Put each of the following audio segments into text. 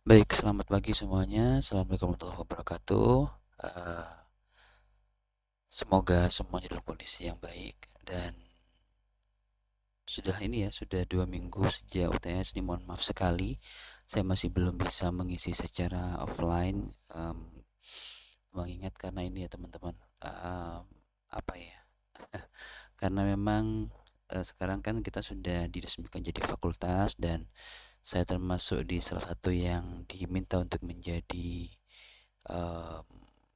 Baik, selamat pagi semuanya. Assalamualaikum warahmatullahi wabarakatuh. Eh, Semoga semuanya dalam kondisi yang baik dan sudah 2 minggu sejak UTS. Ini mohon maaf sekali, saya masih belum bisa mengisi secara offline. Mengingat karena ini ya teman-teman, apa ya? Karena memang sekarang kan kita sudah diresmikan jadi fakultas dan saya termasuk di salah satu yang diminta untuk eee,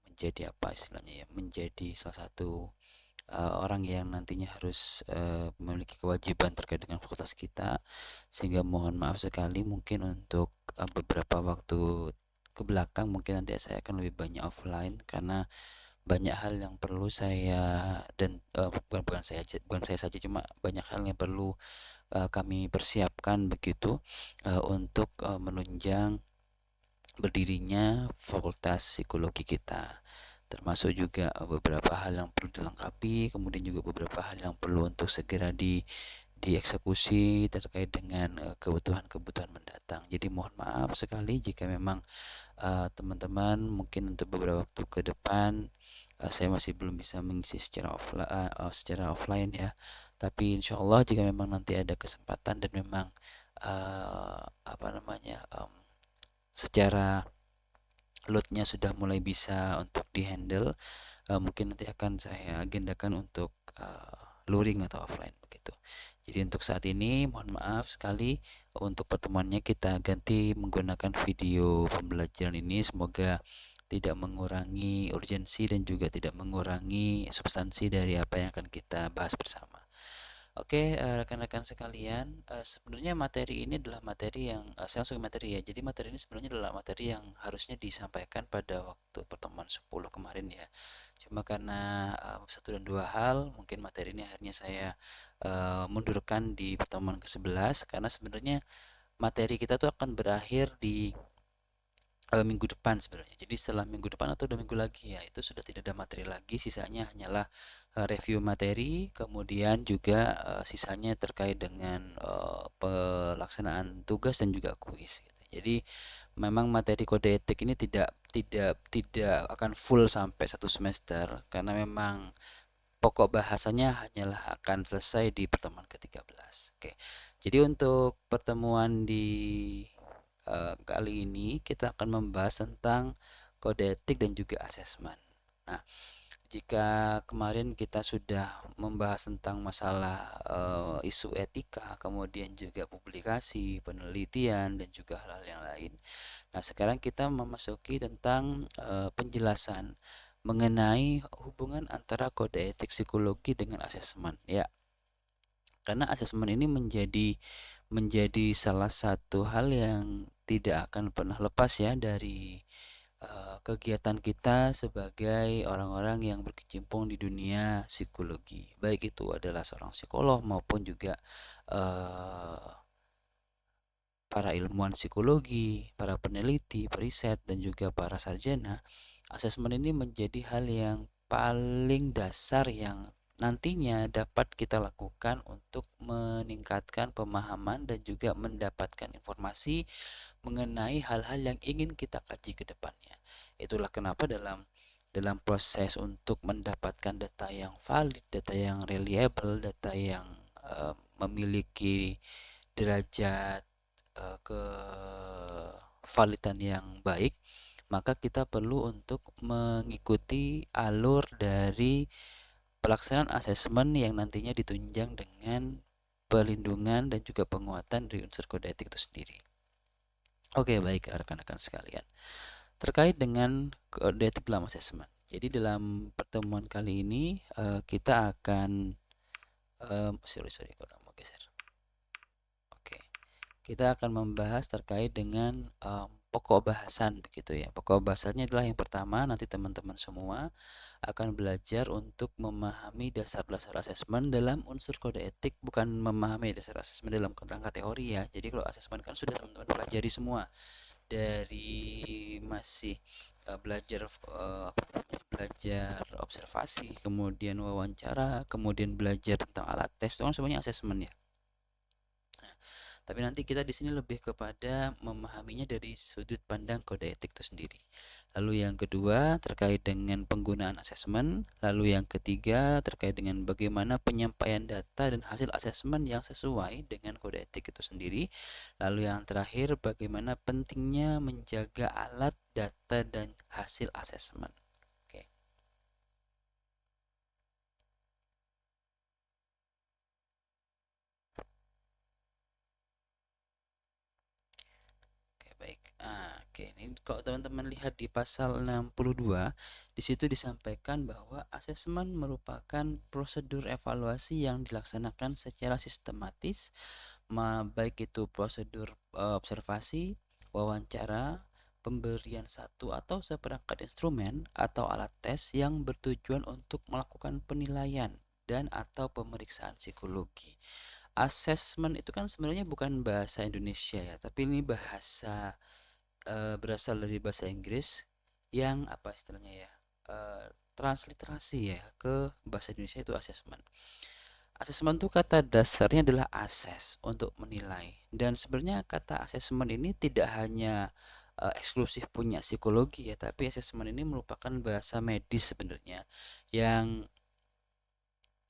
menjadi apa istilahnya ya, menjadi salah satu, orang yang nantinya harus, memiliki kewajiban terkait dengan fakultas kita. Sehingga mohon maaf sekali mungkin untuk, beberapa waktu ke belakang mungkin nanti saya akan lebih banyak offline karena banyak hal yang perlu saya dan, bukan saya saja, cuma banyak hal yang perlu, kami persiapkan begitu, untuk, menunjang berdirinya Fakultas Psikologi kita. Termasuk juga beberapa hal yang perlu dilengkapi, kemudian juga beberapa hal yang perlu untuk segera dieksekusi terkait dengan kebutuhan-kebutuhan mendatang. Jadi mohon maaf sekali jika memang teman-teman mungkin untuk beberapa waktu ke depan saya masih belum bisa mengisi secara offline ya. Tapi insya Allah jika memang nanti ada kesempatan dan memang apa namanya secara loadnya sudah mulai bisa untuk dihandle, mungkin nanti akan saya agendakan untuk luring atau offline begitu. Jadi untuk saat ini mohon maaf sekali untuk pertemuannya kita ganti menggunakan video pembelajaran ini. Semoga tidak mengurangi urgensi dan juga tidak mengurangi substansi dari apa yang akan kita bahas bersama. Oke, rekan-rekan sekalian, sebenarnya materi ini adalah materi yang saya langsung ke materi ya. Jadi materi ini sebenarnya adalah materi yang harusnya disampaikan pada waktu pertemuan 10 kemarin ya. Cuma karena satu dan dua hal, mungkin materi ini akhirnya saya mundurkan di pertemuan ke-11 karena sebenarnya materi kita tuh akan berakhir di minggu depan sebenarnya. Jadi setelah minggu depan atau 2 minggu lagi ya, itu sudah tidak ada materi lagi, sisanya hanyalah review materi, kemudian juga sisanya terkait dengan pelaksanaan tugas dan juga kuis gitu. Jadi memang materi kode etik ini tidak akan full sampai 1 semester karena memang pokok bahasanya hanyalah akan selesai di pertemuan ke-13. Oke. Jadi untuk pertemuan di kali ini kita akan membahas tentang kode etik dan juga asesmen. Nah, jika kemarin kita sudah membahas tentang masalah isu etika, kemudian juga publikasi, penelitian, dan juga hal-hal yang lain. Nah, sekarang kita memasuki tentang penjelasan mengenai hubungan antara kode etik psikologi dengan asesmen. Ya, karena asesmen ini menjadi salah satu hal yang tidak akan pernah lepas ya dari kegiatan kita sebagai orang-orang yang berkecimpung di dunia psikologi. Baik itu adalah seorang psikolog maupun juga uh, para ilmuwan psikologi, para peneliti, periset, dan juga para sarjana. Asesmen ini menjadi hal yang paling dasar yang nantinya dapat kita lakukan untuk meningkatkan pemahaman dan juga mendapatkan informasi mengenai hal-hal yang ingin kita kaji ke depannya. Itulah kenapa dalam proses untuk mendapatkan data yang valid, data yang reliable, data yang memiliki derajat kevalidan yang baik, maka kita perlu untuk mengikuti alur dari pelaksanaan asesmen yang nantinya ditunjang dengan pelindungan dan juga penguatan dari unsur kode etik itu sendiri. Oke, baik rekan-rekan sekalian. Terkait dengan kode etik dalam asesmen. Jadi dalam pertemuan kali ini kita akan sorry kalau mau geser. Oke, kita akan membahas terkait dengan pokok bahasan begitu ya. Pokok bahasannya adalah yang pertama, nanti teman-teman semua akan belajar untuk memahami dasar-dasar asesmen dalam unsur kode etik, bukan memahami dasar asesmen dalam kerangka teori ya. Jadi kalau asesmen kan sudah teman-teman pelajari semua dari masih belajar belajar observasi, kemudian wawancara, kemudian belajar tentang alat tes, itu kan semuanya asesmen ya. Tapi nanti kita di sini lebih kepada memahaminya dari sudut pandang kode etik itu sendiri. Lalu yang kedua terkait dengan penggunaan asesmen. Lalu yang ketiga terkait dengan bagaimana penyampaian data dan hasil asesmen yang sesuai dengan kode etik itu sendiri. Lalu yang terakhir bagaimana pentingnya menjaga alat, data, dan hasil asesmen. Oke. Oke, baik. Oke, ini kalau teman-teman lihat di pasal 62, di situ disampaikan bahwa asesmen merupakan prosedur evaluasi yang dilaksanakan secara sistematis, baik itu prosedur observasi, wawancara, pemberian satu atau seperangkat instrumen atau alat tes yang bertujuan untuk melakukan penilaian dan atau pemeriksaan psikologi. Assessment itu kan sebenarnya bukan bahasa Indonesia ya, tapi ini bahasa berasal dari bahasa Inggris yang apa istilahnya ya, transliterasi ya ke bahasa Indonesia itu assessment. Assessment itu kata dasarnya adalah assess, untuk menilai. Dan sebenarnya kata assessment ini tidak hanya eksklusif punya psikologi ya, tapi assessment ini merupakan bahasa medis sebenarnya yang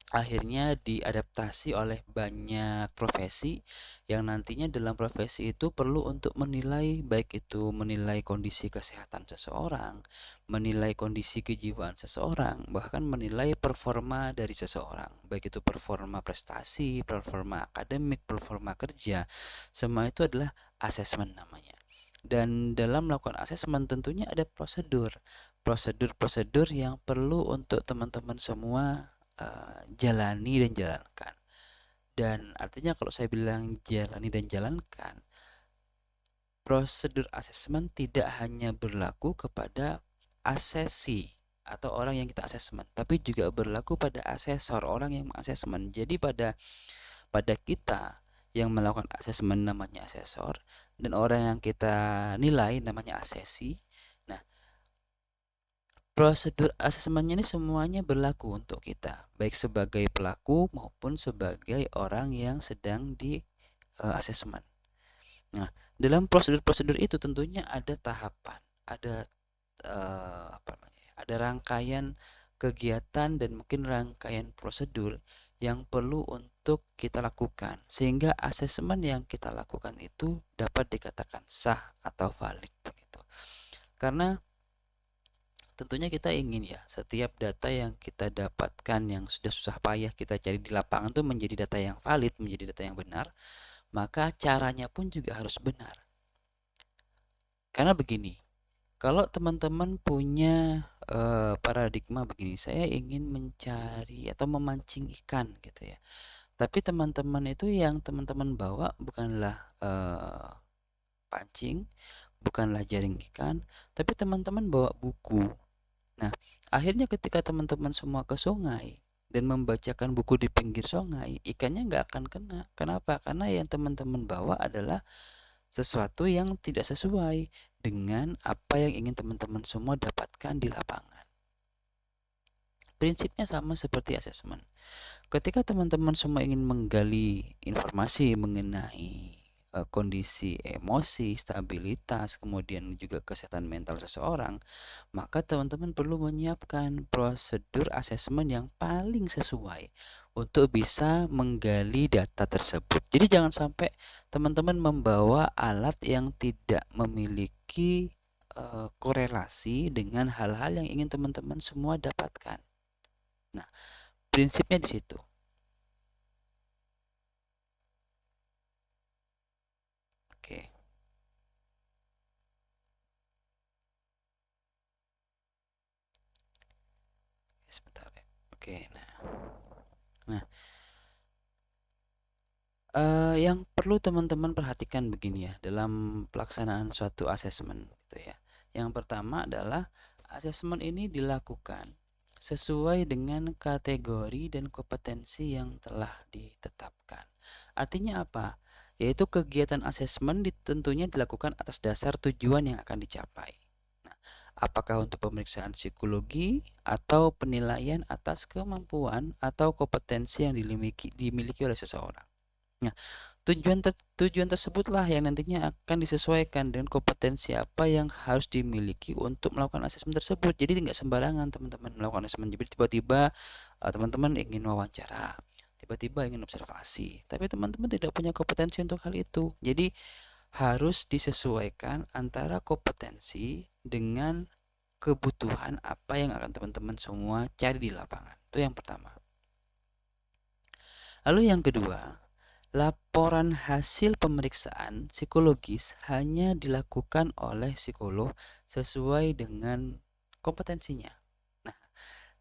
akhirnya diadaptasi oleh banyak profesi yang nantinya dalam profesi itu perlu untuk menilai, baik itu menilai kondisi kesehatan seseorang, menilai kondisi kejiwaan seseorang, bahkan menilai performa dari seseorang, baik itu performa prestasi, performa akademik, performa kerja. Semua itu adalah asesmen namanya. Dan dalam melakukan asesmen tentunya ada prosedur yang perlu untuk teman-teman semua jalani dan jalankan. Dan artinya kalau saya bilang jalani dan jalankan, prosedur asesmen tidak hanya berlaku kepada asesi atau orang yang kita asesmen, tapi juga berlaku pada asesor, orang yang mengasesmen. Jadi pada kita yang melakukan asesmen namanya asesor, dan orang yang kita nilai namanya asesi. Nah, prosedur asesmennya ini semuanya berlaku untuk kita, baik sebagai pelaku maupun sebagai orang yang sedang di asesmen. Nah, dalam prosedur-prosedur itu tentunya ada tahapan, ada apa namanya, ada rangkaian kegiatan dan mungkin rangkaian prosedur yang perlu untuk kita lakukan sehingga asesmen yang kita lakukan itu dapat dikatakan sah atau valid begitu. Karena tentunya kita ingin ya setiap data yang kita dapatkan yang sudah susah payah kita cari di lapangan itu menjadi data yang valid, menjadi data yang benar, maka caranya pun juga harus benar. Karena begini, kalau teman-teman punya paradigma begini, saya ingin mencari atau memancing ikan gitu ya. Tapi teman-teman itu yang teman-teman bawa bukanlah pancing, bukanlah jaring ikan, tapi teman-teman bawa buku. Nah, akhirnya ketika teman-teman semua ke sungai dan membacakan buku di pinggir sungai, ikannya nggak akan kena. Kenapa? Karena yang teman-teman bawa adalah sesuatu yang tidak sesuai dengan apa yang ingin teman-teman semua dapatkan di lapangan. Prinsipnya sama seperti asesmen. Ketika teman-teman semua ingin menggali informasi mengenai kondisi emosi, stabilitas, kemudian juga kesehatan mental seseorang, maka teman-teman perlu menyiapkan prosedur asesmen yang paling sesuai untuk bisa menggali data tersebut. Jadi jangan sampai teman-teman membawa alat yang tidak memiliki korelasi dengan hal-hal yang ingin teman-teman semua dapatkan. Nah, prinsipnya di situ. Oke. Sebentar ya. Oke, nah, yang perlu teman-teman perhatikan begini ya dalam pelaksanaan suatu asesmen gitu ya. Yang pertama adalah asesmen ini dilakukan sesuai dengan kategori dan kompetensi yang telah ditetapkan. Artinya apa? Yaitu kegiatan asesmen tentunya dilakukan atas dasar tujuan yang akan dicapai. Nah, apakah untuk pemeriksaan psikologi atau penilaian atas kemampuan atau kompetensi yang dimiliki oleh seseorang. Nah, tujuan tersebutlah yang nantinya akan disesuaikan dengan kompetensi apa yang harus dimiliki untuk melakukan asesmen tersebut. Jadi nggak sembarangan teman-teman melakukan asesmen. Jadi tiba-tiba teman-teman ingin wawancara, tiba-tiba ingin observasi, tapi teman-teman tidak punya kompetensi untuk hal itu. Jadi harus disesuaikan antara kompetensi dengan kebutuhan apa yang akan teman-teman semua cari di lapangan. Itu yang pertama. Lalu yang kedua, laporan hasil pemeriksaan psikologis hanya dilakukan oleh psikolog sesuai dengan kompetensinya. Nah,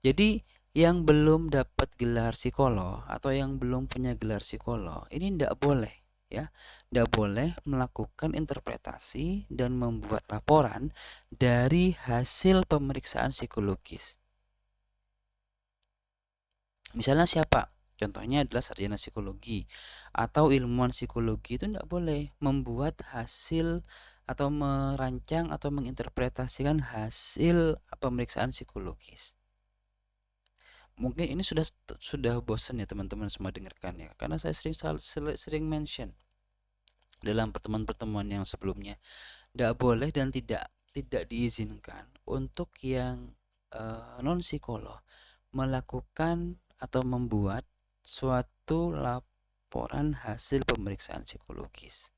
jadi yang belum dapat gelar psikolog atau yang belum punya gelar psikolog ini tidak boleh ya, tidak boleh melakukan interpretasi dan membuat laporan dari hasil pemeriksaan psikologis. Misalnya siapa? Contohnya adalah sarjana psikologi atau ilmuwan psikologi itu tidak boleh membuat hasil atau merancang atau menginterpretasikan hasil pemeriksaan psikologis. Mungkin ini sudah bosan ya teman-teman semua dengarkan ya, karena saya sering mention dalam pertemuan-pertemuan yang sebelumnya, tidak boleh dan tidak diizinkan untuk yang non psikolog melakukan atau membuat suatu laporan hasil pemeriksaan psikologis.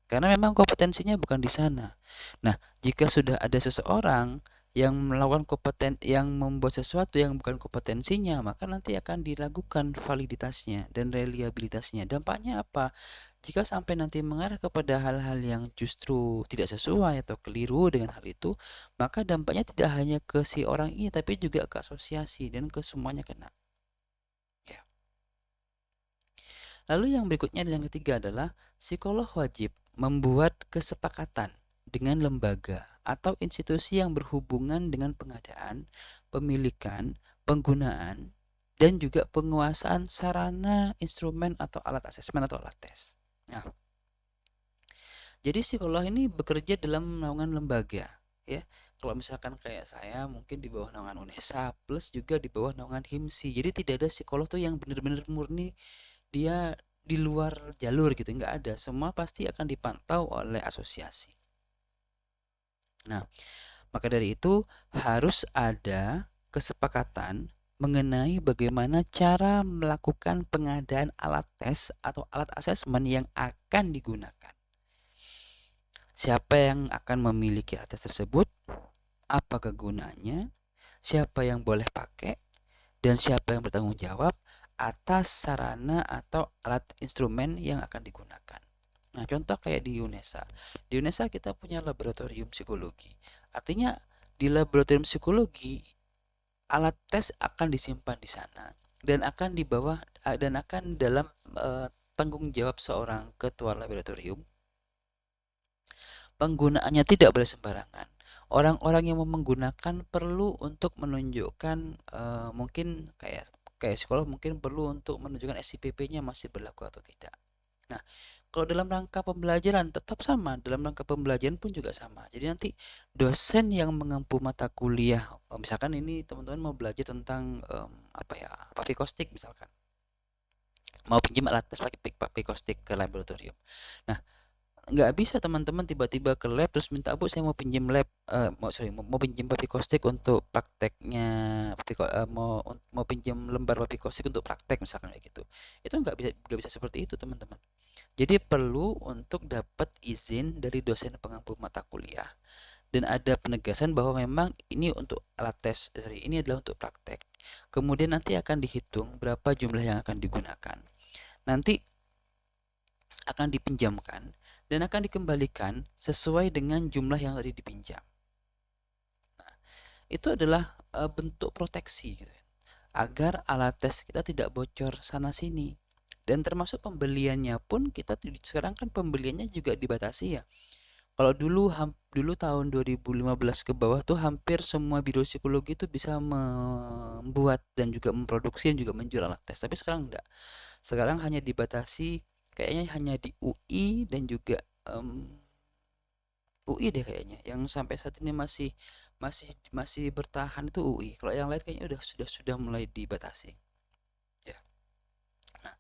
Karena memang kompetensinya bukan di sana. Nah, jika sudah ada seseorang yang melakukan yang membuat sesuatu yang bukan kompetensinya, maka nanti akan dilakukan validitasnya dan reliabilitasnya. Dampaknya apa? Jika sampai nanti mengarah kepada hal-hal yang justru tidak sesuai atau keliru dengan hal itu, maka dampaknya tidak hanya ke si orang ini, tapi juga ke asosiasi dan ke semuanya kena. Ya. Lalu yang berikutnya yang ketiga adalah psikolog wajib membuat kesepakatan dengan lembaga atau institusi yang berhubungan dengan pengadaan, pemilikan, penggunaan, dan juga penguasaan sarana, instrumen, atau alat asesmen atau alat tes. Nah, jadi psikolog ini bekerja dalam naungan lembaga, ya. Kalau misalkan kayak saya mungkin di bawah naungan UNESA plus juga di bawah naungan HIMSI. Jadi tidak ada psikolog tuh yang benar-benar murni dia di luar jalur gitu, nggak ada. Semua pasti akan dipantau oleh asosiasi. Nah, maka dari itu harus ada kesepakatan mengenai bagaimana cara melakukan pengadaan alat tes atau alat asesmen yang akan digunakan. Siapa yang akan memiliki alat tes tersebut, apa kegunaannya, siapa yang boleh pakai, dan siapa yang bertanggung jawab atas sarana atau alat instrumen yang akan digunakan. Nah, contoh kayak di UNESA. Di UNESA kita punya laboratorium psikologi. Artinya di laboratorium psikologi alat tes akan disimpan di sana dan akan dibawa dan akan dalam tanggung jawab seorang ketua laboratorium. Penggunaannya tidak boleh sembarangan. Orang-orang yang menggunakan perlu untuk menunjukkan mungkin kayak psikolog mungkin perlu untuk menunjukkan SIPP-nya masih berlaku atau tidak. Nah, kalau dalam rangka pembelajaran tetap sama, dalam rangka pembelajaran pun juga sama. Jadi nanti dosen yang mengempu mata kuliah, misalkan ini teman-teman mau belajar tentang papikostik misalkan, mau pinjam alat tes papikostik ke laboratorium. Nah, nggak bisa teman-teman tiba-tiba ke lab terus minta, Bu saya mau pinjam lab mau pinjam papikostik untuk prakteknya, mau pinjam lembar papikostik untuk praktek misalkan kayak gitu. Itu nggak bisa seperti itu teman-teman. Jadi perlu untuk dapat izin dari dosen pengampu mata kuliah dan ada penegasan bahwa memang ini untuk alat tes, ini adalah untuk praktek. Kemudian nanti akan dihitung berapa jumlah yang akan digunakan. Nanti akan dipinjamkan dan akan dikembalikan sesuai dengan jumlah yang tadi dipinjam. Nah, itu adalah bentuk proteksi gitu, agar alat tes kita tidak bocor sana sini. Dan termasuk pembeliannya pun kita sekarang kan pembeliannya juga dibatasi ya. Kalau dulu tahun 2015 ke bawah tuh hampir semua biro psikologi itu bisa membuat dan juga memproduksi dan juga menjual alat tes. Tapi sekarang enggak. Sekarang hanya dibatasi kayaknya hanya di UI dan juga UI deh kayaknya. Yang sampai saat ini masih bertahan itu UI. Kalau yang lain kayaknya sudah mulai dibatasi. Ya. Nah,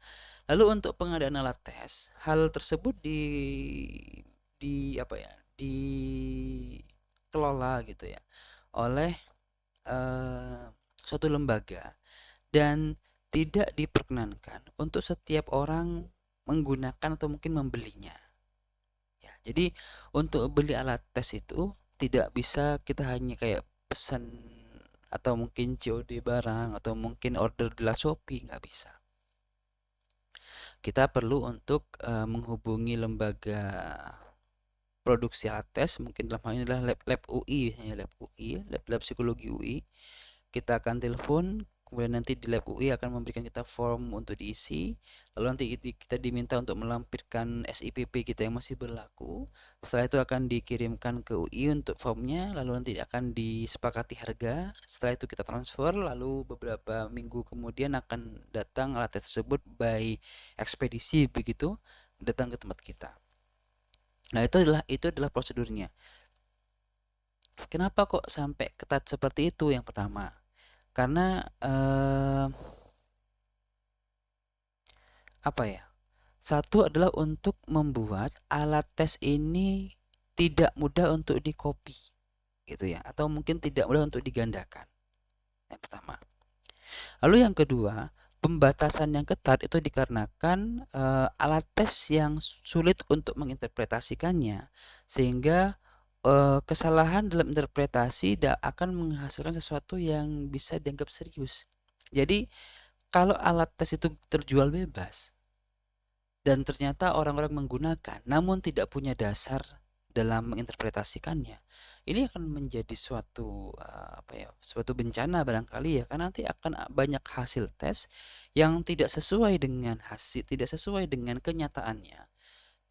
Lalu untuk pengadaan alat tes, hal tersebut di apa ya, dikelola gitu ya oleh eh, suatu lembaga dan tidak diperkenankan untuk setiap orang menggunakan atau mungkin membelinya. Ya, jadi untuk beli alat tes itu tidak bisa kita hanya kayak pesan atau mungkin COD barang atau mungkin order di Shopee, nggak bisa. Kita perlu untuk menghubungi lembaga produksi alat tes, mungkin dalam hal ini adalah lab UI, ya, lab psikologi UI. Kita akan telepon, kemudian nanti di lab UI akan memberikan kita form untuk diisi, lalu nanti kita diminta untuk melampirkan SIPP kita yang masih berlaku. Setelah itu akan dikirimkan ke UI untuk formnya, lalu nanti akan disepakati harga. Setelah itu kita transfer, lalu beberapa minggu kemudian akan datang alat tes tersebut by ekspedisi begitu, datang ke tempat kita. Nah, itu adalah prosedurnya. Kenapa kok sampai ketat seperti itu? Yang pertama, karena apa ya? Satu adalah untuk membuat alat tes ini tidak mudah untuk dicopy, gitu ya, atau mungkin tidak mudah untuk digandakan. Yang pertama. Lalu yang kedua, pembatasan yang ketat itu dikarenakan alat tes yang sulit untuk menginterpretasikannya, sehingga kesalahan dalam interpretasi tidak akan menghasilkan sesuatu yang bisa dianggap serius. Jadi, kalau alat tes itu terjual bebas dan ternyata orang-orang menggunakan namun tidak punya dasar dalam menginterpretasikannya, ini akan menjadi suatu apa ya, suatu bencana barangkali ya, karena nanti akan banyak hasil tes yang tidak sesuai dengan tidak sesuai dengan kenyataannya.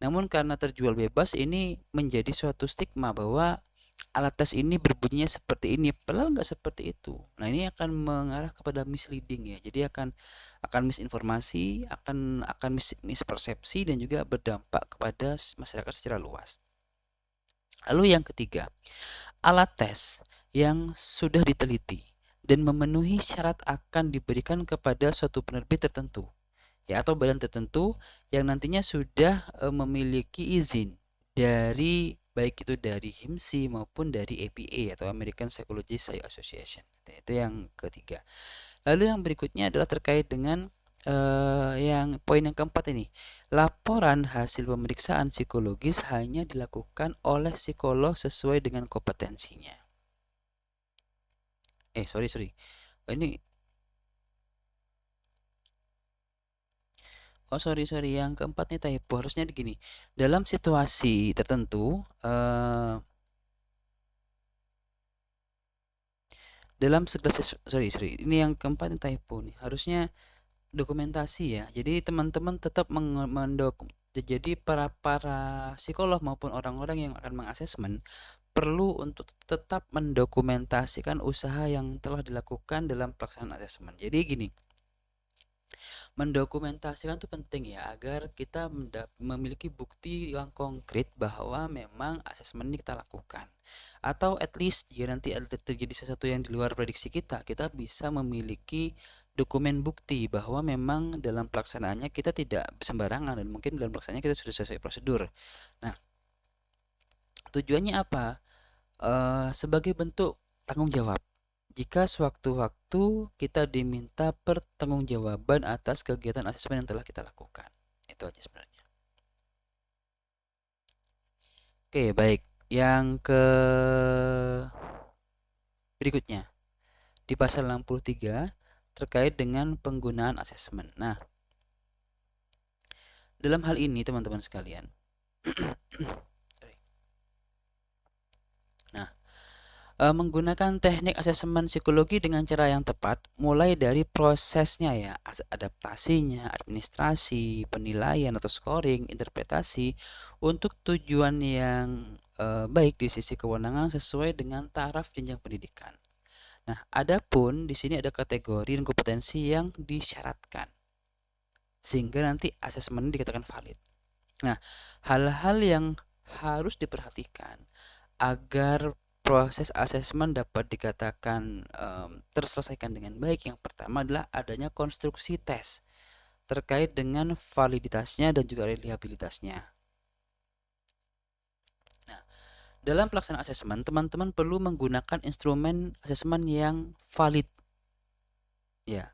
Namun karena terjual bebas, ini menjadi suatu stigma bahwa alat tes ini berbunyinya seperti ini, padahal nggak seperti itu. Nah, ini akan mengarah kepada misleading ya. Jadi akan misinformasi, akan mispersepsi dan juga berdampak kepada masyarakat secara luas. Lalu yang ketiga, alat tes yang sudah diteliti dan memenuhi syarat akan diberikan kepada suatu penerbit tertentu ya, atau badan tertentu yang nantinya sudah memiliki izin dari baik itu dari HIMSI maupun dari APA atau American Psychologists Association. Itu yang ketiga. Lalu yang berikutnya adalah terkait dengan yang poin yang keempat ini. Laporan hasil pemeriksaan psikologis hanya dilakukan oleh psikolog sesuai dengan kompetensinya. Sorry. Ini sorry, yang keempat nih typo, harusnya begini. Dalam situasi tertentu, dalam segala sorry, ini yang keempat nih typo nih. Harusnya dokumentasi ya. Jadi teman-teman tetap jadi para psikolog maupun orang-orang yang akan mengasesmen perlu untuk tetap mendokumentasikan usaha yang telah dilakukan dalam pelaksanaan asesmen. Jadi gini, mendokumentasikan itu penting ya, agar kita memiliki bukti yang konkret bahwa memang asesmen ini kita lakukan, atau at least jika nanti ada terjadi sesuatu yang di luar prediksi kita bisa memiliki dokumen bukti bahwa memang dalam pelaksanaannya kita tidak sembarangan dan mungkin dalam pelaksanaannya kita sudah sesuai prosedur. Nah, tujuannya apa? Sebagai bentuk tanggung jawab. Jika sewaktu-waktu kita diminta pertanggungjawaban atas kegiatan asesmen yang telah kita lakukan. Itu aja sebenarnya. Oke, baik. Yang ke berikutnya. Di pasal 63 terkait dengan penggunaan asesmen. Nah, dalam hal ini teman-teman sekalian. Nah, menggunakan teknik asesmen psikologi dengan cara yang tepat, mulai dari prosesnya ya, adaptasinya, administrasi, penilaian atau scoring, interpretasi, untuk tujuan yang baik di sisi kewenangan sesuai dengan taraf jenjang pendidikan. Nah, adapun di sini ada kategori dan kompetensi yang disyaratkan, sehingga nanti asesmen dikatakan valid. Nah, hal-hal yang harus diperhatikan agar proses asesmen dapat dikatakan terselesaikan dengan baik. Yang pertama adalah adanya konstruksi tes. terkait dengan validitasnya dan juga reliabilitasnya. Nah, dalam pelaksanaan asesmen, teman-teman perlu menggunakan instrumen asesmen yang valid, ya,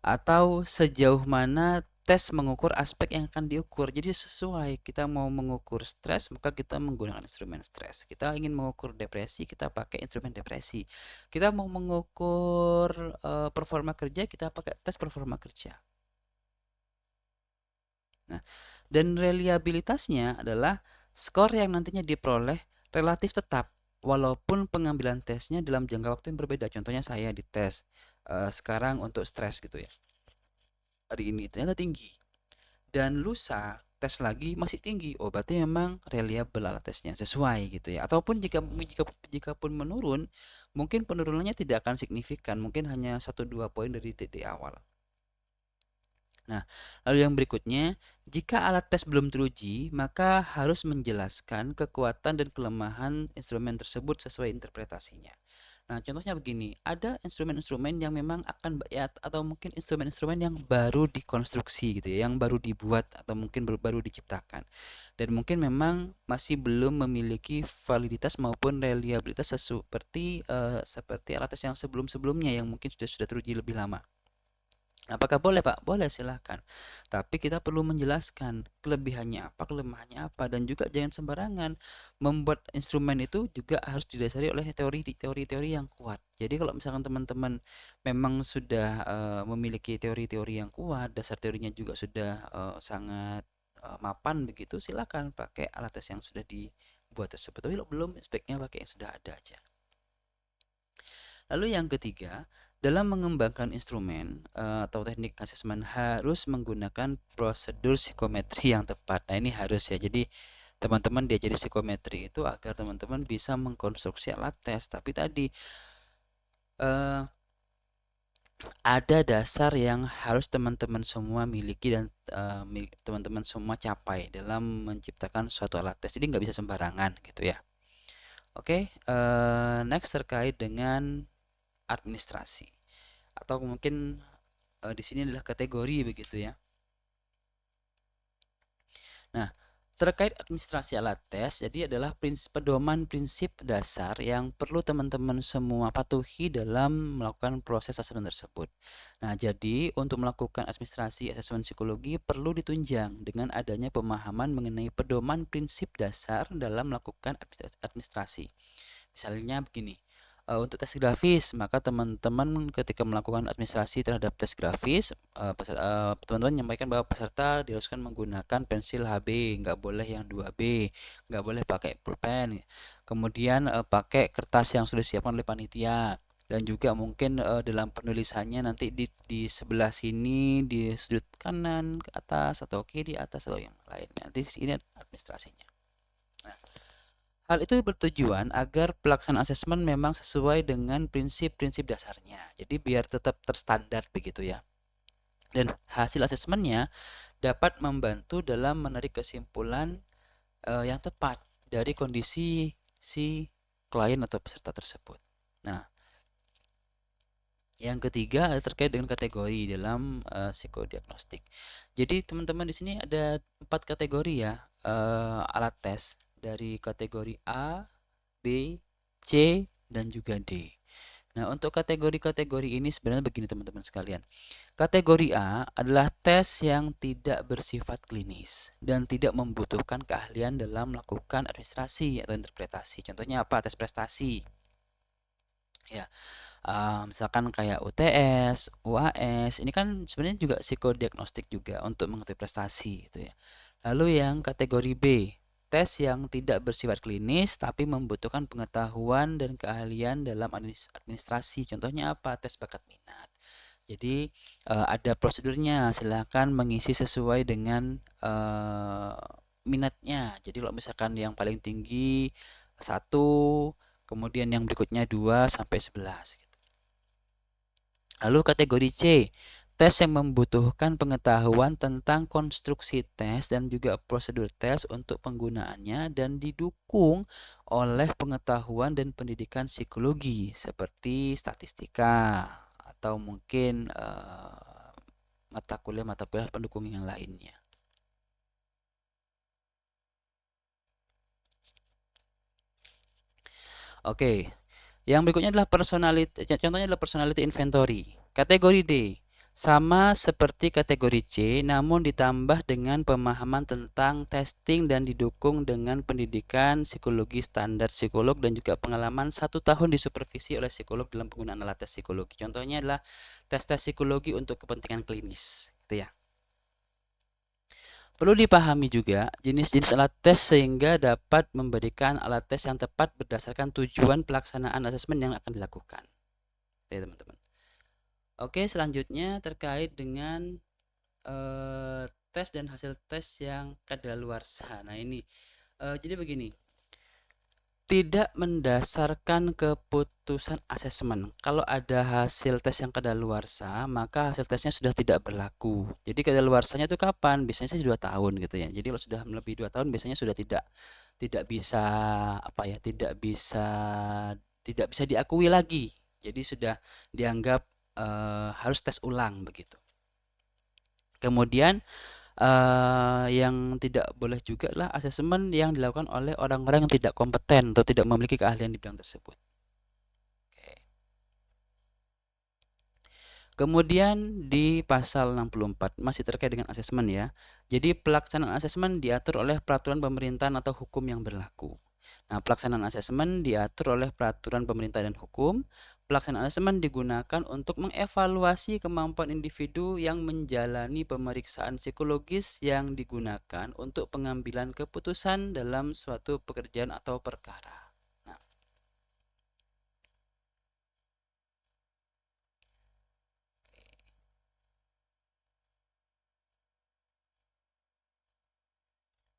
atau sejauh mana tes mengukur aspek yang akan diukur. Jadi sesuai, kita mau mengukur stres, maka kita menggunakan instrumen stres. Kita ingin mengukur depresi, kita pakai instrumen depresi. Kita mau mengukur performa kerja, kita pakai tes performa kerja. Nah, dan reliabilitasnya adalah skor yang nantinya diperoleh relatif tetap walaupun pengambilan tesnya dalam jangka waktu yang berbeda. Contohnya saya dites sekarang untuk stres gitu ya. Hari ini ternyata tinggi dan lusa tes lagi masih tinggi. Oh, berarti memang reliable alat tesnya sesuai gitu ya. Ataupun jika pun menurun, mungkin penurunannya tidak akan signifikan, mungkin hanya 1-2 poin dari titik awal. Nah, lalu yang berikutnya, jika alat tes belum teruji, maka harus menjelaskan kekuatan dan kelemahan instrumen tersebut sesuai interpretasinya. Nah, contohnya begini, ada instrumen-instrumen yang memang akan ya, atau mungkin instrumen-instrumen yang baru dikonstruksi gitu ya, yang baru dibuat atau mungkin baru diciptakan. Dan mungkin memang masih belum memiliki validitas maupun reliabilitas seperti alat tes yang sebelum-sebelumnya yang mungkin sudah teruji lebih lama. Apakah boleh, Pak? Boleh, silahkan. Tapi kita perlu menjelaskan kelebihannya apa, kelemahannya apa, dan juga jangan sembarangan. Membuat instrumen itu juga harus didasari oleh teori-teori yang kuat. Jadi kalau misalkan teman-teman memang sudah memiliki teori-teori yang kuat, dasar teorinya juga sudah sangat mapan begitu, silakan pakai alat tes yang sudah dibuat tersebut. Tapi kalau belum, speknya pakai yang sudah ada aja. Lalu yang ketiga, dalam mengembangkan instrumen atau teknik asesmen harus menggunakan prosedur psikometri yang tepat. Nah, ini harus ya. Jadi teman-teman diajari psikometri itu agar teman-teman bisa mengkonstruksi alat tes. Tapi tadi eh, ada dasar yang harus teman-teman semua miliki dan teman-teman semua capai dalam menciptakan suatu alat tes. Jadi nggak bisa sembarangan gitu ya. Oke, next terkait dengan administrasi atau mungkin di sini adalah kategori begitu ya. Nah, terkait administrasi alat tes, jadi adalah pedoman prinsip dasar yang perlu teman-teman semua patuhi dalam melakukan proses asesmen tersebut. Nah, jadi untuk melakukan administrasi asesmen psikologi perlu ditunjang dengan adanya pemahaman mengenai pedoman prinsip dasar dalam melakukan administrasi. Misalnya begini, untuk tes grafis, maka teman-teman ketika melakukan administrasi terhadap tes grafis, teman-teman menyampaikan bahwa peserta diharuskan menggunakan pensil HB, nggak boleh yang 2B, nggak boleh pakai pulpen, kemudian pakai kertas yang sudah disiapkan oleh panitia, dan juga mungkin dalam penulisannya nanti di sebelah sini di sudut kanan ke atas atau kiri atas atau yang lain. Nanti ini administrasinya. Nah, hal itu bertujuan agar pelaksanaan asesmen memang sesuai dengan prinsip-prinsip dasarnya. Jadi biar tetap terstandar begitu ya. Dan hasil asesmennya dapat membantu dalam menarik kesimpulan yang tepat dari kondisi si klien atau peserta tersebut. Nah, yang ketiga terkait dengan kategori dalam psikodiagnostik. Jadi teman-teman di sini ada 4 kategori ya alat tes dari kategori A, B, C, dan juga D. Nah, untuk kategori-kategori ini sebenarnya begini teman-teman sekalian. Kategori A adalah tes yang tidak bersifat klinis dan tidak membutuhkan keahlian dalam melakukan administrasi atau interpretasi. Contohnya apa? Tes prestasi. Ya, misalkan kayak UTS, UAS, ini kan sebenarnya juga psikodiagnostik juga untuk mengetahui prestasi gitu ya. Lalu yang kategori B, tes yang tidak bersifat klinis tapi membutuhkan pengetahuan dan keahlian dalam administrasi. Contohnya apa? Tes bakat minat. Jadi ada prosedurnya, silahkan mengisi sesuai dengan minatnya. Jadi kalau misalkan yang paling tinggi 1, kemudian yang berikutnya 2 sampai 11 gitu. Lalu kategori C, tes yang membutuhkan pengetahuan tentang konstruksi tes dan juga prosedur tes untuk penggunaannya dan didukung oleh pengetahuan dan pendidikan psikologi seperti statistika atau mungkin mata kuliah pendukung yang lainnya. Oke, yang berikutnya adalah personality, contohnya adalah personality inventory. Kategori D, sama seperti kategori C, namun ditambah dengan pemahaman tentang testing dan didukung dengan pendidikan psikologi standar psikolog dan juga pengalaman 1 tahun disupervisi oleh psikolog dalam penggunaan alat tes psikologi. Contohnya adalah tes-tes psikologi untuk kepentingan klinis, gitu ya. Perlu dipahami juga jenis-jenis alat tes sehingga dapat memberikan alat tes yang tepat berdasarkan tujuan pelaksanaan asesmen yang akan dilakukan. Oke, teman-teman. Oke, selanjutnya terkait dengan tes dan hasil tes yang kadaluarsa. Nah, ini jadi begini. Tidak mendasarkan keputusan asesmen. Kalau ada hasil tes yang kadaluarsa, maka hasil tesnya sudah tidak berlaku. Jadi kadaluarsanya itu kapan? Biasanya sih 2 tahun gitu ya. Jadi kalau sudah melebihi 2 tahun biasanya sudah tidak bisa apa ya, tidak bisa diakui lagi. Jadi sudah dianggap harus tes ulang begitu. Kemudian yang tidak boleh juga lah asesmen yang dilakukan oleh orang-orang yang tidak kompeten atau tidak memiliki keahlian di bidang tersebut. Oke. Kemudian di pasal 64 masih terkait dengan asesmen ya. Jadi pelaksanaan asesmen diatur oleh peraturan pemerintahan atau hukum yang berlaku. Nah, pelaksanaan asesmen diatur oleh peraturan pemerintah dan hukum. Pelaksanaan asesmen digunakan untuk mengevaluasi kemampuan individu yang menjalani pemeriksaan psikologis yang digunakan untuk pengambilan keputusan dalam suatu pekerjaan atau perkara. Nah,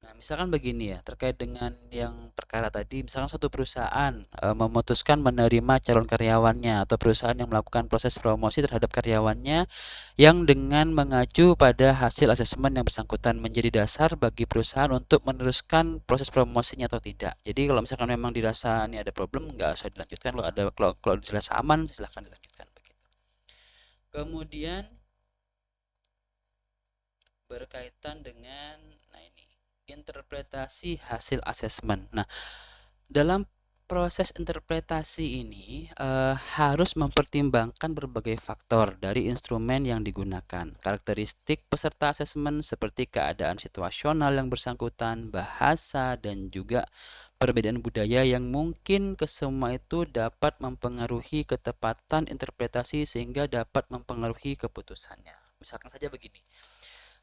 Nah, misalkan begini ya, terkait dengan yang perkara tadi, misalkan suatu perusahaan memutuskan menerima calon karyawannya atau perusahaan yang melakukan proses promosi terhadap karyawannya yang dengan mengacu pada hasil asesmen yang bersangkutan menjadi dasar bagi perusahaan untuk meneruskan proses promosinya atau tidak. Jadi kalau misalkan memang dirasa ini ada problem, nggak usah dilanjutkan. Kalau dirasa aman, silahkan dilanjutkan begitu. Kemudian berkaitan dengan interpretasi hasil asesmen. Nah, dalam proses interpretasi ini harus mempertimbangkan berbagai faktor dari instrumen yang digunakan. Karakteristik peserta asesmen seperti keadaan situasional yang bersangkutan, bahasa, dan juga perbedaan budaya yang mungkin kesemua itu dapat mempengaruhi ketepatan interpretasi sehingga dapat mempengaruhi keputusannya. Misalkan saja begini.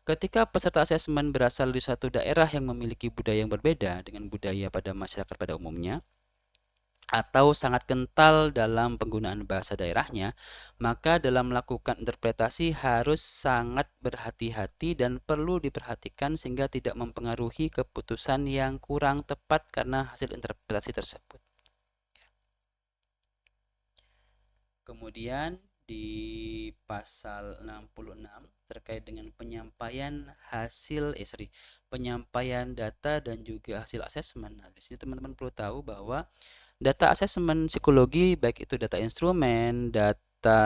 Ketika peserta asesmen berasal dari suatu daerah yang memiliki budaya yang berbeda dengan budaya pada masyarakat pada umumnya, atau sangat kental dalam penggunaan bahasa daerahnya, maka dalam melakukan interpretasi harus sangat berhati-hati dan perlu diperhatikan sehingga tidak mempengaruhi keputusan yang kurang tepat karena hasil interpretasi tersebut. Kemudian di pasal 66 terkait dengan penyampaian data dan juga hasil asesmen. Nah, di sini teman-teman perlu tahu bahwa data asesmen psikologi baik itu data instrumen, data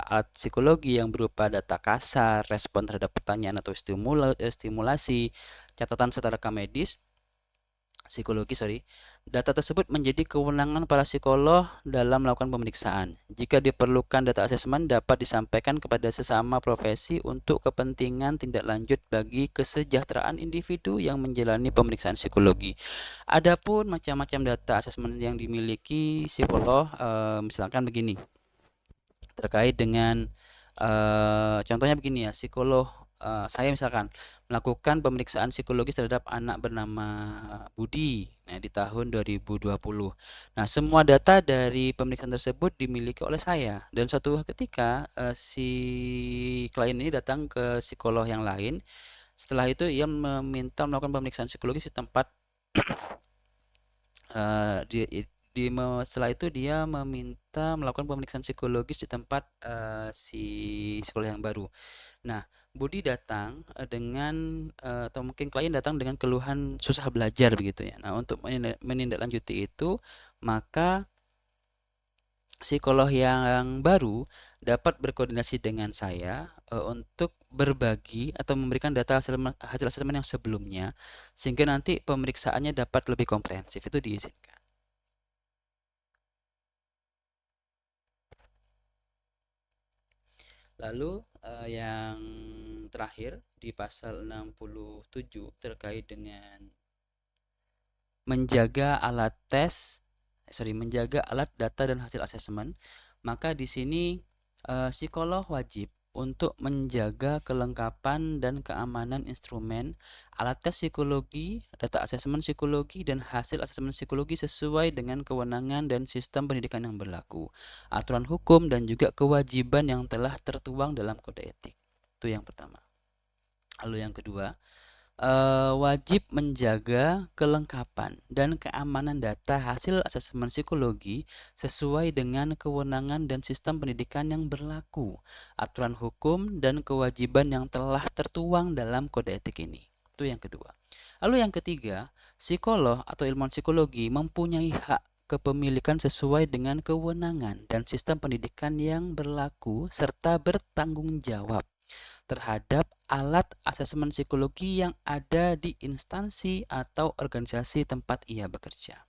alat psikologi yang berupa data kasar, respon terhadap pertanyaan atau stimulasi, catatan serta rekam medis, data tersebut menjadi kewenangan para psikolog dalam melakukan pemeriksaan. Jika diperlukan data asesmen dapat disampaikan kepada sesama profesi untuk kepentingan tindak lanjut bagi kesejahteraan individu yang menjalani pemeriksaan psikologi. Adapun macam-macam data asesmen yang dimiliki psikolog, misalkan begini, terkait dengan contohnya begini ya, psikolog saya misalkan melakukan pemeriksaan psikologis terhadap anak bernama Budi di tahun 2020. Nah, semua data dari pemeriksaan tersebut dimiliki oleh saya dan suatu ketika si klien ini datang ke psikolog yang lain. Setelah itu ia meminta melakukan pemeriksaan psikologis di tempat setelah itu dia meminta melakukan pemeriksaan psikologis di tempat si psikolog yang baru. Nah, Budi datang dengan atau mungkin klien datang dengan keluhan susah belajar begitu ya. Nah, untuk menindaklanjuti itu, maka psikolog yang baru dapat berkoordinasi dengan saya untuk berbagi atau memberikan data hasil asesmen yang sebelumnya, sehingga nanti pemeriksaannya dapat lebih komprehensif. Itu diizinkan. Lalu yang terakhir di pasal 67 terkait dengan menjaga alat data dan hasil asesmen, maka di sini psikolog wajib untuk menjaga kelengkapan dan keamanan instrumen, alat tes psikologi, data asesmen psikologi, dan hasil asesmen psikologi sesuai dengan kewenangan dan sistem pendidikan yang berlaku, aturan hukum, dan juga kewajiban yang telah tertuang dalam kode etik. Itu yang pertama. Lalu yang kedua, wajib menjaga kelengkapan dan keamanan data hasil asesmen psikologi sesuai dengan kewenangan dan sistem pendidikan yang berlaku, aturan hukum, dan kewajiban yang telah tertuang dalam kode etik ini. Itu yang kedua. Lalu yang ketiga, psikolog atau ilmuwan psikologi mempunyai hak kepemilikan sesuai dengan kewenangan dan sistem pendidikan yang berlaku serta bertanggung jawab terhadap alat asesmen psikologi yang ada di instansi atau organisasi tempat ia bekerja.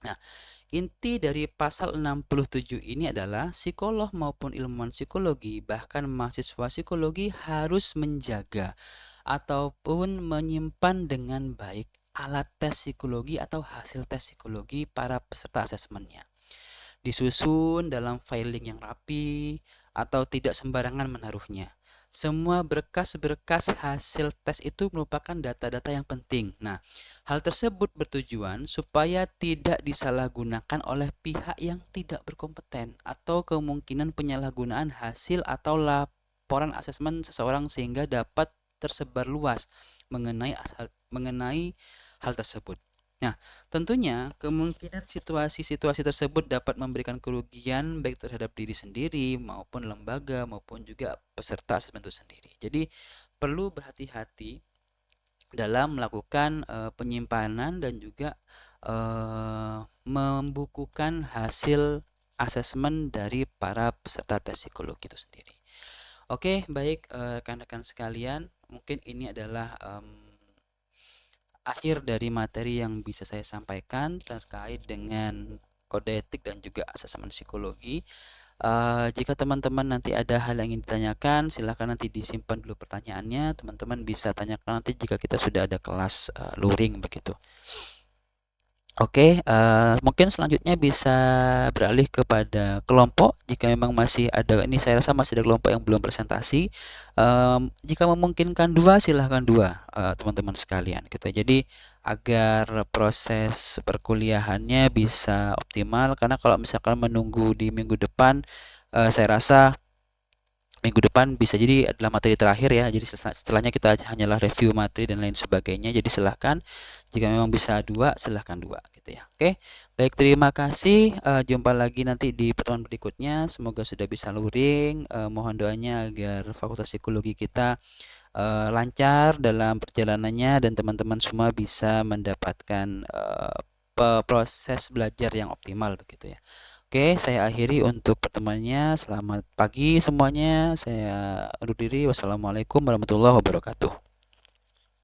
Nah, inti dari pasal 67 ini adalah psikolog maupun ilmuwan psikologi, bahkan mahasiswa psikologi harus menjaga ataupun menyimpan dengan baik alat tes psikologi atau hasil tes psikologi para peserta asesmennya. Disusun dalam filing yang rapi atau tidak sembarangan menaruhnya. Semua berkas-berkas hasil tes itu merupakan data-data yang penting. Nah, hal tersebut bertujuan supaya tidak disalahgunakan oleh pihak yang tidak berkompeten atau kemungkinan penyalahgunaan hasil atau laporan asesmen seseorang sehingga dapat tersebar luas mengenai hal tersebut. Nah, tentunya kemungkinan situasi-situasi tersebut dapat memberikan kerugian baik terhadap diri sendiri maupun lembaga maupun juga peserta asesmen itu sendiri. Jadi perlu berhati-hati dalam melakukan penyimpanan dan juga membukukan hasil asesmen dari para peserta tes psikologi itu sendiri. Oke, baik rekan-rekan sekalian, mungkin ini adalah akhir dari materi yang bisa saya sampaikan terkait dengan kode etik dan juga asesmen psikologi. Jika teman-teman nanti ada hal yang ingin ditanyakan, silakan nanti disimpan dulu pertanyaannya. Teman-teman bisa tanyakan nanti jika kita sudah ada kelas luring begitu. Oke, mungkin selanjutnya bisa beralih kepada kelompok. Jika memang masih ada, ini saya rasa masih ada kelompok yang belum presentasi. Jika memungkinkan dua, silahkan dua, teman-teman sekalian. Gitu. Jadi agar proses perkuliahannya bisa optimal. Karena kalau misalkan menunggu di minggu depan, saya rasa minggu depan bisa jadi adalah materi terakhir ya. Jadi setelahnya kita hanyalah review materi dan lain sebagainya. Jadi silahkan jika memang bisa dua, silahkan dua gitu ya. Oke, baik terima kasih. Jumpa lagi nanti di pertemuan berikutnya. Semoga sudah bisa luring. Mohon doanya agar Fakultas Psikologi kita lancar dalam perjalanannya dan teman-teman semua bisa mendapatkan proses belajar yang optimal begitu ya. Oke, saya akhiri untuk pertemuannya. Selamat pagi semuanya. Saya undur diri. Wassalamualaikum warahmatullahi wabarakatuh.